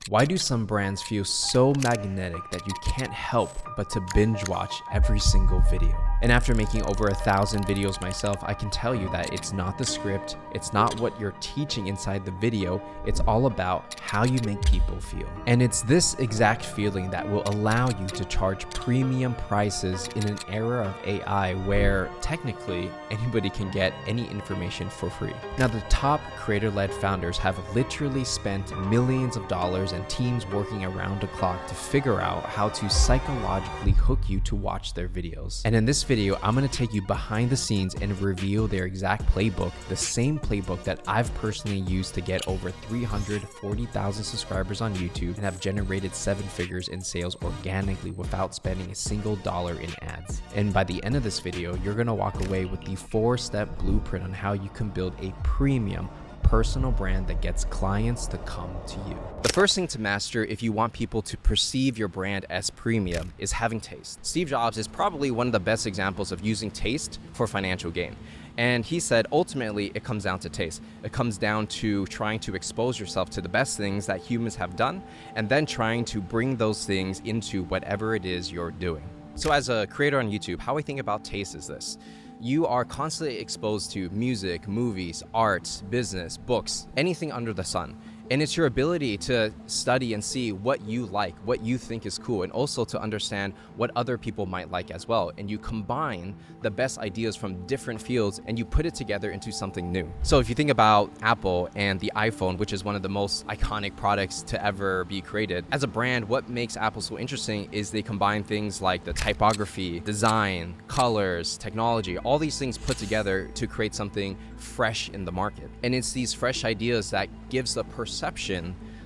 Why do some brands feel so magnetic that you can't help but to binge watch every single video? And after making over 1,000 videos myself, I can tell you that it's not the script, it's not what you're teaching inside the video, it's all about how you make people feel. And it's this exact feeling that will allow you to charge premium prices in an era of AI where technically anybody can get any information for free. Now, the top creator-led founders have literally spent millions of dollars and teams working around the clock to figure out how to psychologically hook you to watch their videos. And in this video, I'm going to take you behind the scenes and reveal their exact playbook, the same playbook that I've personally used to get over 340,000 subscribers on YouTube and have generated 7 figures in sales organically without spending a single dollar in ads. And by the end of this video, you're going to walk away with the 4-step blueprint on how you can build a premium personal brand that gets clients to come to you. The first thing to master if you want people to perceive your brand as premium is having taste. Steve Jobs is probably one of the best examples of using taste for financial gain. And he said, ultimately, it comes down to taste. It comes down to trying to expose yourself to the best things that humans have done, and then trying to bring those things into whatever it is you're doing. So as a creator on YouTube, how I think about taste is this. You are constantly exposed to music, movies, arts, business, books, anything under the sun. And it's your ability to study and see what you like, what you think is cool, and also to understand what other people might like as well. And you combine the best ideas from different fields and you put it together into something new. So if you think about Apple and the iPhone, which is one of the most iconic products to ever be created, as a brand, what makes Apple so interesting is they combine things like the typography, design, colors, technology, all these things put together to create something fresh in the market. And it's these fresh ideas that gives the perception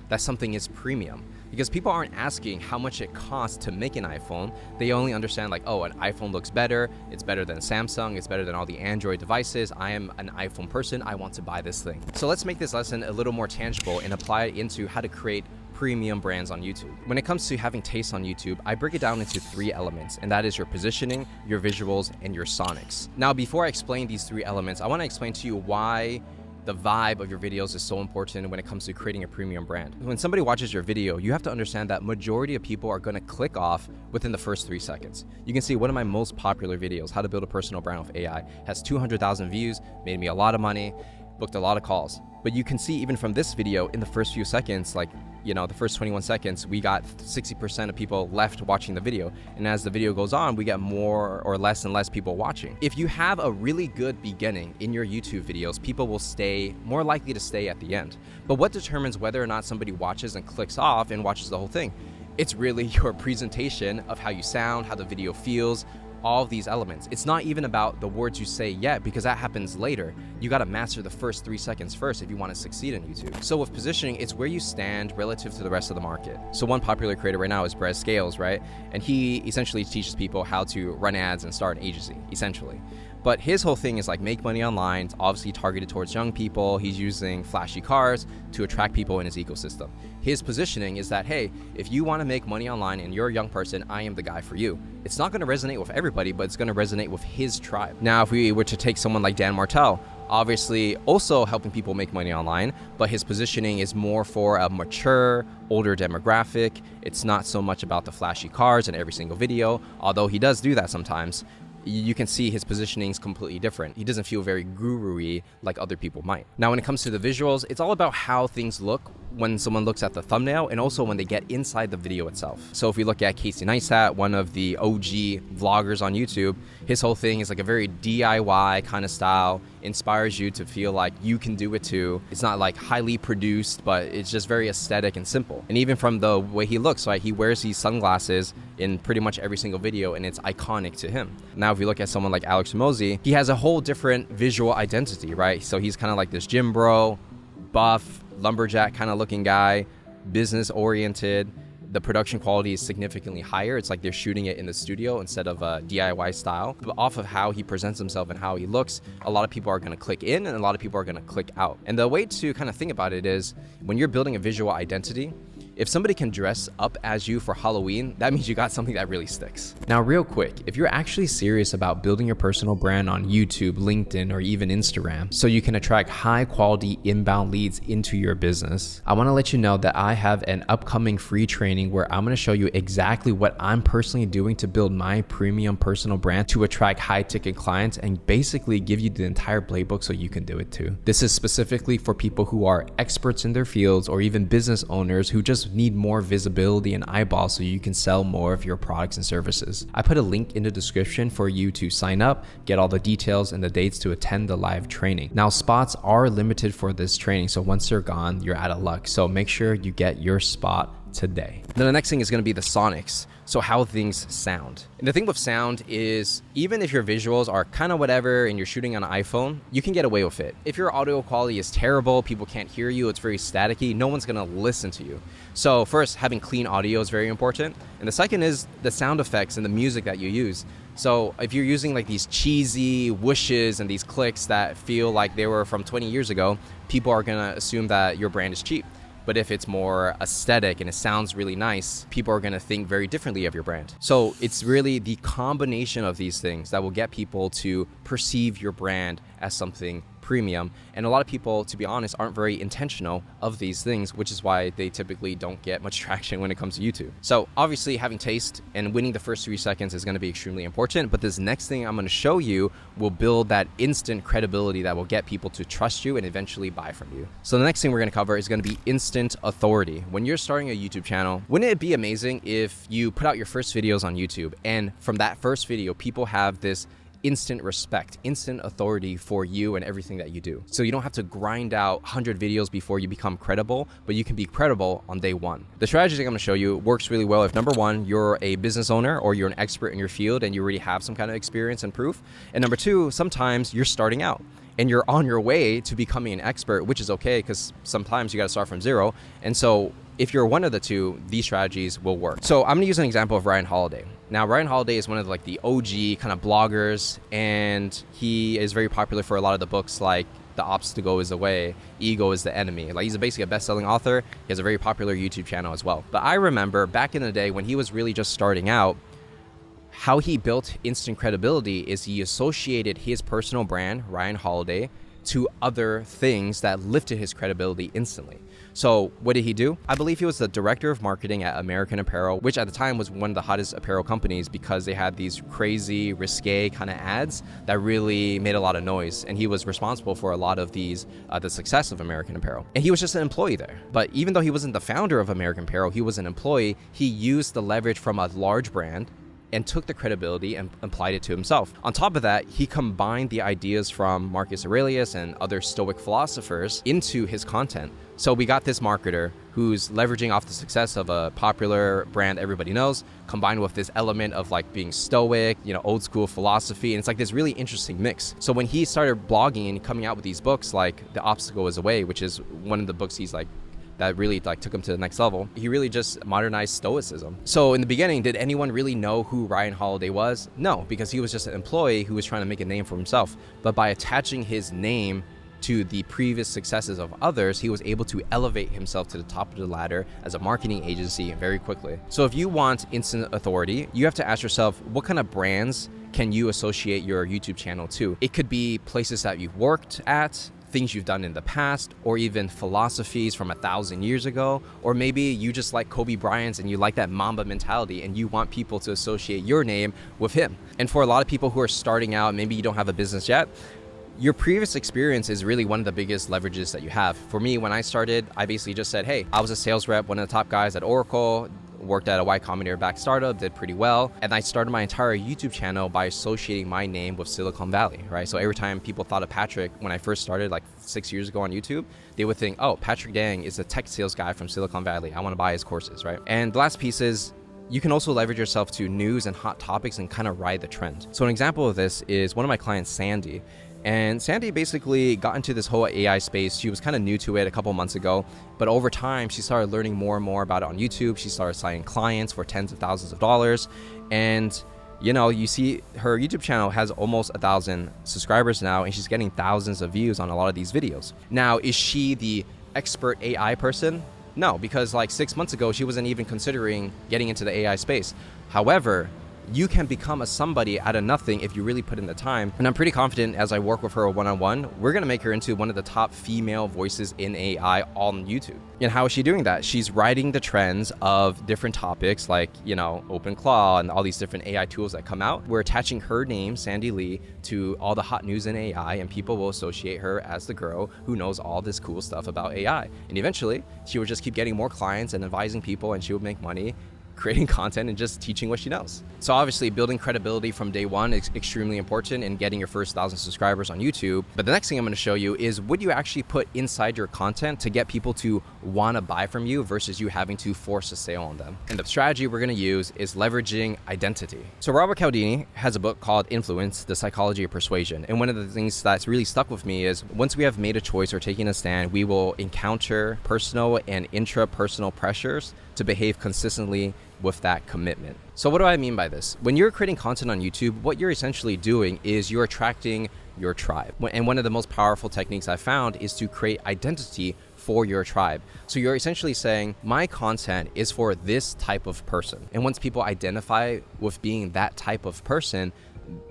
that something is premium, because people aren't asking how much it costs to make an iPhone. They only understand like, oh, an iPhone looks better, it's better than Samsung, it's better than all the Android devices, I am an iPhone person, I want to buy this thing. So let's make this lesson a little more tangible and apply it into how to create premium brands on YouTube. When it comes to having taste on YouTube, I break it down into 3 elements, and that is your positioning, your visuals, and your sonics. Now, before I explain these 3 elements, I want to explain to you why the vibe of your videos is so important when it comes to creating a premium brand. When somebody watches your video, you have to understand that majority of people are going to click off within the first 3 seconds. You can see one of my most popular videos, How to Build a Personal Brand with AI, has 200,000 views, made me a lot of money, booked a lot of calls. But you can see even from this video, in the first few seconds, like, you know, the first 21 seconds, we got 60% of people left watching the video. And as the video goes on, we get more or less and less people watching. If you have a really good beginning in your YouTube videos, people will stay more likely to stay at the end. But what determines whether or not somebody watches and clicks off and watches the whole thing? It's really your presentation of how you sound, how the video feels, all of these elements. It's not even about the words you say yet, because that happens later. You got to master the first 3 seconds first if you want to succeed in YouTube. So with positioning, it's where you stand relative to the rest of the market. So one popular creator right now is Brez Scales, right? And he essentially teaches people how to run ads and start an agency, essentially. But his whole thing is like make money online. It's obviously targeted towards young people. He's using flashy cars to attract people in his ecosystem. His positioning is that, hey, if you want to make money online and you're a young person, I am the guy for you. It's not going to resonate with everybody, but it's going to resonate with his tribe. Now, if we were to take someone like Dan Martell, obviously also helping people make money online, but his positioning is more for a mature, older demographic. It's not so much about the flashy cars in every single video, although he does do that sometimes. You can see his positioning is completely different. He doesn't feel very guru-y like other people might. Now, when it comes to the visuals, it's all about how things look when someone looks at the thumbnail and also when they get inside the video itself. So if we look at Casey Neistat, one of the OG vloggers on YouTube, his whole thing is like a very DIY kind of style, inspires you to feel like you can do it too. It's not like highly produced, but it's just very aesthetic and simple. And even from the way he looks, right? He wears these sunglasses in pretty much every single video, and it's iconic to him. Now, if you look at someone like Alex Hormozi, he has a whole different visual identity, right? So he's kind of like this gym bro, buff, lumberjack kind of looking guy, business oriented. The production quality is significantly higher. It's like they're shooting it in the studio instead of a DIY style. But off of how he presents himself and how he looks, a lot of people are going to click in and a lot of people are going to click out. And the way to kind of think about it is when you're building a visual identity, If somebody can dress up as you for Halloween, that means you got something that really sticks. Now, real quick, if you're actually serious about building your personal brand on YouTube, LinkedIn, or even Instagram, so you can attract high quality inbound leads into your business, I want to let you know that I have an upcoming free training where I'm going to show you exactly what I'm personally doing to build my premium personal brand to attract high ticket clients and basically give you the entire playbook so you can do it too. This is specifically for people who are experts in their fields or even business owners who just need more visibility and eyeballs so you can sell more of your products and services. I put a link in the description for you to sign up, get all the details and the dates to attend the live training. Now, spots are limited for this training, so once they're gone, you're out of luck. So make sure you get your spot today. Then the next thing is going to be the sonics. So how things sound. And the thing with sound is even if your visuals are kind of whatever and you're shooting on an iPhone, you can get away with it. If your audio quality is terrible, people can't hear you, it's very staticky, no one's going to listen to you. So first, having clean audio is very important. And the second is the sound effects and the music that you use. So if you're using like these cheesy whooshes and these clicks that feel like they were from 20 years ago, people are going to assume that your brand is cheap. But if it's more aesthetic and it sounds really nice, people are going to think very differently of your brand. So it's really the combination of these things that will get people to perceive your brand as something premium. And a lot of people, to be honest, aren't very intentional of these things, which is why they typically don't get much traction when it comes to YouTube. So obviously having taste and winning the first 3 seconds is going to be extremely important, but this next thing I'm going to show you will build that instant credibility that will get people to trust you and eventually buy from you. So the next thing we're going to cover is going to be instant authority. When you're starting a YouTube channel, wouldn't it be amazing if you put out your first videos on YouTube and from that first video, people have this instant respect, instant authority for you and everything that you do. So you don't have to grind out 100 videos before you become credible, but you can be credible on day one. The strategy I'm going to show you works really well if number one, you're a business owner or you're an expert in your field and you already have some kind of experience and proof. And number two, sometimes you're starting out and you're on your way to becoming an expert, which is okay because sometimes you got to start from zero. And so if you're one of the two, these strategies will work. So I'm gonna use an example of Ryan Holiday. Now, Ryan Holiday is one of the OG kind of bloggers, and he is very popular for a lot of the books like The Obstacle is the Way, Ego is the Enemy. Like, he's basically a best-selling author. He has a very popular YouTube channel as well. But I remember back in the day when he was really just starting out, how he built instant credibility is he associated his personal brand, Ryan Holiday, to other things that lifted his credibility instantly. So what did he do? I believe he was the director of marketing at American Apparel, which at the time was one of the hottest apparel companies because they had these crazy, risque kind of ads that really made a lot of noise. And he was responsible for a lot of these, the success of American Apparel. And he was just an employee there. But even though he wasn't the founder of American Apparel, he was an employee, he used the leverage from a large brand and took the credibility and applied it to himself. On top of that, he combined the ideas from Marcus Aurelius and other Stoic philosophers into his content. So we got this marketer who's leveraging off the success of a popular brand everybody knows, combined with this element of being Stoic, old school philosophy. And it's this really interesting mix. So when he started blogging and coming out with these books like The Obstacle is the Way, which is one of the books he's that really took him to the next level. He really just modernized Stoicism. So in the beginning, did anyone really know who Ryan Holiday was? No, because he was just an employee who was trying to make a name for himself. But by attaching his name to the previous successes of others, he was able to elevate himself to the top of the ladder as a marketing agency very quickly. So if you want instant authority, you have to ask yourself, what kind of brands can you associate your YouTube channel to? It could be places that you've worked at, things you've done in the past, or even philosophies from 1,000 years ago, or maybe you just like Kobe Bryant and you like that Mamba mentality and you want people to associate your name with him. And for a lot of people who are starting out, maybe you don't have a business yet, your previous experience is really one of the biggest leverages that you have. For me, when I started, I basically just said, hey, I was a sales rep, one of the top guys at Oracle, worked at a Y Combinator-backed startup, did pretty well. And I started my entire YouTube channel by associating my name with Silicon Valley, right? So every time people thought of Patrick, when I first started 6 years ago on YouTube, they would think, oh, Patrick Dang is a tech sales guy from Silicon Valley. I want to buy his courses, right? And the last piece is, you can also leverage yourself to news and hot topics and kind of ride the trend. So an example of this is one of my clients, Sandy. And Sandy basically got into this whole AI space. She was kind of new to it a couple months ago, but over time, she started learning more and more about it on YouTube. She started signing clients for tens of thousands of dollars. And you see her YouTube channel has almost 1,000 subscribers now, and she's getting thousands of views on a lot of these videos. Now, is she the expert AI person? No, because like 6 months ago, she wasn't even considering getting into the AI space. However, you can become a somebody out of nothing if you really put in the time. And I'm pretty confident as I work with her one-on-one, we're gonna make her into one of the top female voices in AI on YouTube. And how is she doing that? She's riding the trends of different topics like, OpenClaw and all these different AI tools that come out. We're attaching her name, Sandy Lee, to all the hot news in AI, and people will associate her as the girl who knows all this cool stuff about AI. And eventually, she will just keep getting more clients and advising people, and she will make money creating content and just teaching what she knows. So obviously building credibility from day one is extremely important in getting your first 1,000 subscribers on YouTube. But the next thing I'm going to show you is what you actually put inside your content to get people to want to buy from you versus you having to force a sale on them. And the strategy we're going to use is leveraging identity. So Robert Cialdini has a book called Influence, The Psychology of Persuasion. And one of the things that's really stuck with me is once we have made a choice or taken a stand, we will encounter personal and intrapersonal pressures to behave consistently with that commitment. So what do I mean by this? When you're creating content on YouTube, what you're essentially doing is you're attracting your tribe. And one of the most powerful techniques I found is to create identity for your tribe. So you're essentially saying, my content is for this type of person. And once people identify with being that type of person,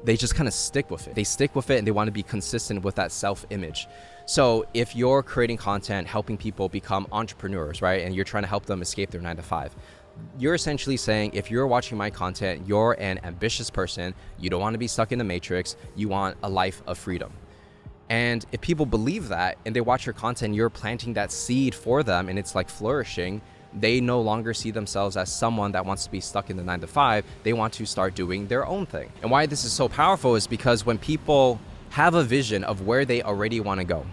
they just kind of stick with it. They stick with it and they want to be consistent with that self-image. So if you're creating content, helping people become entrepreneurs, right? And you're trying to help them escape their 9-to-5, you're essentially saying, if you're watching my content, you're an ambitious person. You don't want to be stuck in the matrix. You want a life of freedom. And if people believe that and they watch your content, you're planting that seed for them and it's like flourishing. They no longer see themselves as someone that wants to be stuck in the 9-to-5. They want to start doing their own thing. And why this is so powerful is because when people have a vision of where they already want to go,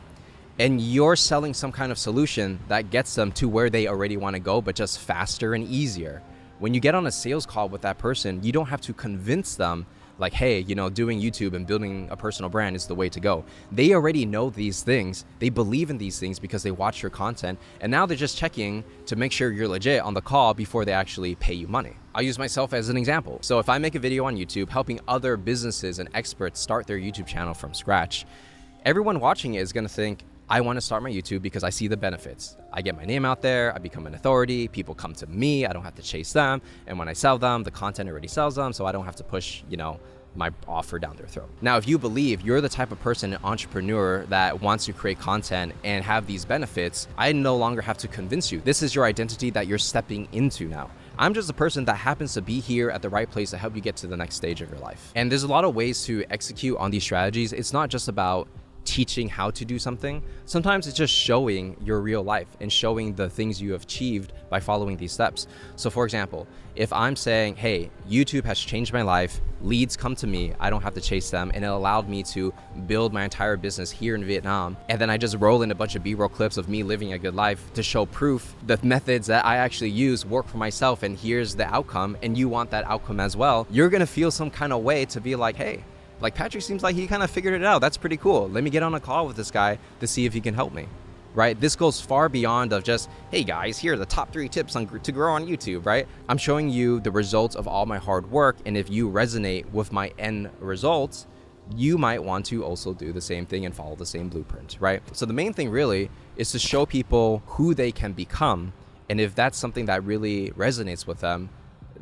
and you're selling some kind of solution that gets them to where they already want to go, but just faster and easier. When you get on a sales call with that person, you don't have to convince them like, hey, doing YouTube and building a personal brand is the way to go. They already know these things. They believe in these things because they watch your content. And now they're just checking to make sure you're legit on the call before they actually pay you money. I'll use myself as an example. So if I make a video on YouTube helping other businesses and experts start their YouTube channel from scratch, everyone watching it is going to think, I want to start my YouTube because I see the benefits. I get my name out there, I become an authority, people come to me, I don't have to chase them. And when I sell them, the content already sells them, so I don't have to push, my offer down their throat. Now, if you believe you're the type of person, an entrepreneur that wants to create content and have these benefits, I no longer have to convince you. This is your identity that you're stepping into now. I'm just a person that happens to be here at the right place to help you get to the next stage of your life. And there's a lot of ways to execute on these strategies. It's not just about teaching how to do something. Sometimes it's just showing your real life and showing the things you have achieved by following these steps. So for example, if I'm saying, hey, YouTube has changed my life, leads come to me, I don't have to chase them, and it allowed me to build my entire business here in Vietnam, and then I just roll in a bunch of B-roll clips of me living a good life to show proof the methods that I actually use work for myself, and here's the outcome, and you want that outcome as well, you're gonna feel some kind of way to be like, hey, like Patrick seems like he kind of figured it out. That's pretty cool. Let me get on a call with this guy to see if he can help me, right? This goes far beyond of just, hey guys, here are the top 3 tips to grow on YouTube, right? I'm showing you the results of all my hard work. And if you resonate with my end results, you might want to also do the same thing and follow the same blueprint, right? So the main thing really is to show people who they can become. And if that's something that really resonates with them,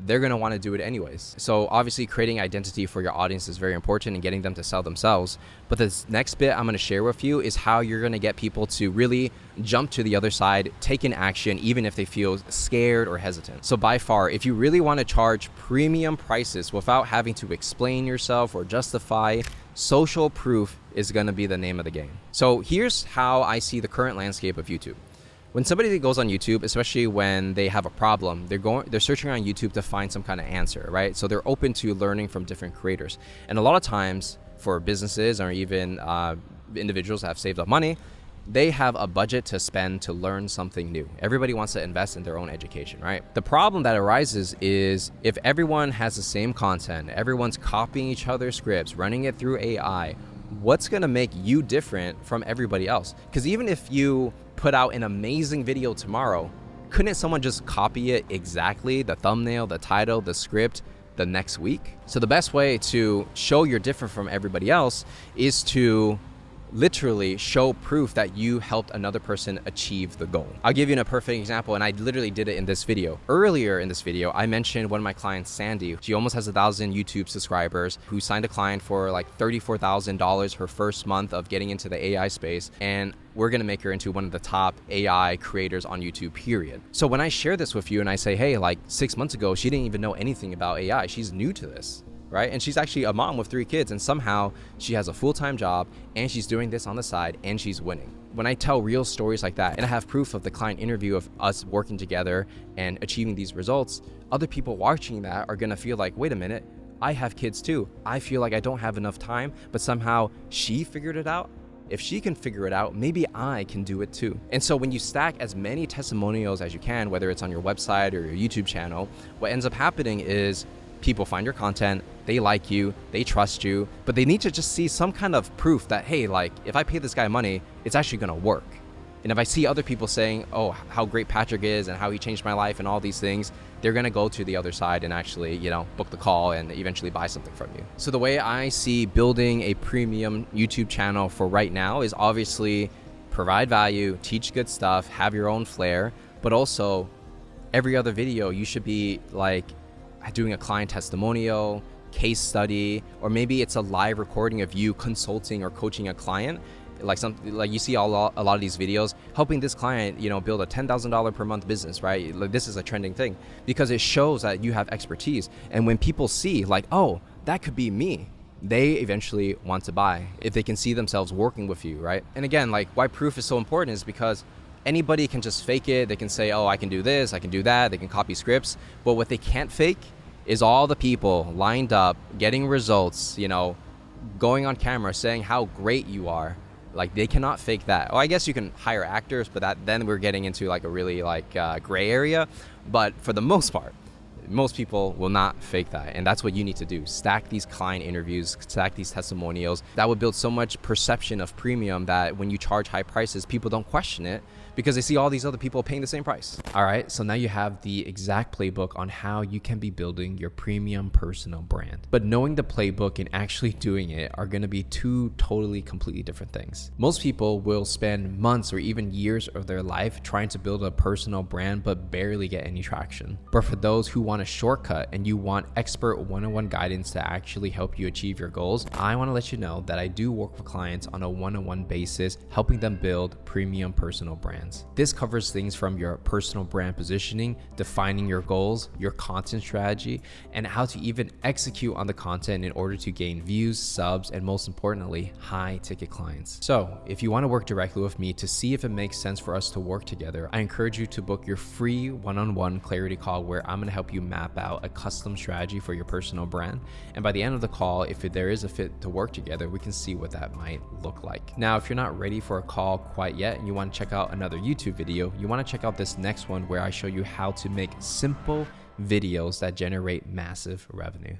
they're going to want to do it anyways. So obviously creating identity for your audience is very important and getting them to sell themselves. But this next bit I'm going to share with you is how you're going to get people to really jump to the other side, take an action, even if they feel scared or hesitant. So by far, if you really want to charge premium prices without having to explain yourself or justify, social proof is going to be the name of the game. So here's how I see the current landscape of YouTube. When somebody goes on YouTube, especially when they have a problem, they're searching on YouTube to find some kind of answer, right? So they're open to learning from different creators. And a lot of times for businesses or even individuals that have saved up money, they have a budget to spend to learn something new. Everybody wants to invest in their own education, right? The problem that arises is if everyone has the same content, everyone's copying each other's scripts, running it through AI, what's gonna make you different from everybody else? Because even if you put out an amazing video tomorrow, couldn't someone just copy it exactly, the thumbnail, the title, the script, the next week? So the best way to show you're different from everybody else is to literally show proof that you helped another person achieve the goal. I'll give you a perfect example, and I literally did it in this video. Earlier in this video, I mentioned one of my clients, Sandy. She almost has 1,000 YouTube subscribers, who signed a client for like $34,000 her first month of getting into the AI space, and we're gonna make her into one of the top AI creators on YouTube, period. So when I share this with you and I say, hey, like 6 months ago, she didn't even know anything about AI. She's new to this, right? And she's actually a mom with 3 kids, and somehow she has a full-time job and she's doing this on the side and she's winning. When I tell real stories like that and I have proof of the client interview of us working together and achieving these results, other people watching that are gonna feel like, wait a minute, I have kids too. I feel like I don't have enough time, but somehow she figured it out. If she can figure it out, maybe I can do it too. And so when you stack as many testimonials as you can, whether it's on your website or your YouTube channel, what ends up happening is people find your content, they like you, they trust you, but they need to just see some kind of proof that, hey, like if I pay this guy money, it's actually gonna work. And if I see other people saying, oh, how great Patrick is and how he changed my life and all these things, they're gonna go to the other side and actually, you know, book the call and eventually buy something from you. So the way I see building a premium YouTube channel for right now is obviously provide value, teach good stuff, have your own flair, but also every other video you should be like doing a client testimonial, case study, or maybe it's a live recording of you consulting or coaching a client. Like you see a lot of these videos helping this client, you know, build a $10,000 per month business, right? Like this is a trending thing because it shows that you have expertise. And when people see like, oh, that could be me, they eventually want to buy if they can see themselves working with you, right? And again, like why proof is so important is because anybody can just fake it. They can say, oh, I can do this, I can do that. They can copy scripts. But what they can't fake is all the people lined up, getting results, you know, going on camera, saying how great you are. Like they cannot fake that. Oh, I guess you can hire actors, but then we're getting into like a really like gray area. But for the most part, most people will not fake that. And that's what you need to do. Stack these client interviews, stack these testimonials. That would build so much perception of premium that when you charge high prices, people don't question it because they see all these other people paying the same price. All right, so now you have the exact playbook on how you can be building your premium personal brand. But knowing the playbook and actually doing it are gonna be two totally completely different things. Most people will spend months or even years of their life trying to build a personal brand but barely get any traction. But for those who want a shortcut and you want expert one-on-one guidance to actually help you achieve your goals, I wanna let you know that I do work with clients on a one-on-one basis, helping them build premium personal brands. This covers things from your personal brand positioning, defining your goals, your content strategy, and how to even execute on the content in order to gain views, subs, and most importantly, high ticket clients. So if you want to work directly with me to see if it makes sense for us to work together, I encourage you to book your free one-on-one clarity call where I'm going to help you map out a custom strategy for your personal brand. And by the end of the call, if there is a fit to work together, we can see what that might look like. Now, if you're not ready for a call quite yet and you want to check out another YouTube video, you want to check out this next one where I show you how to make simple videos that generate massive revenue.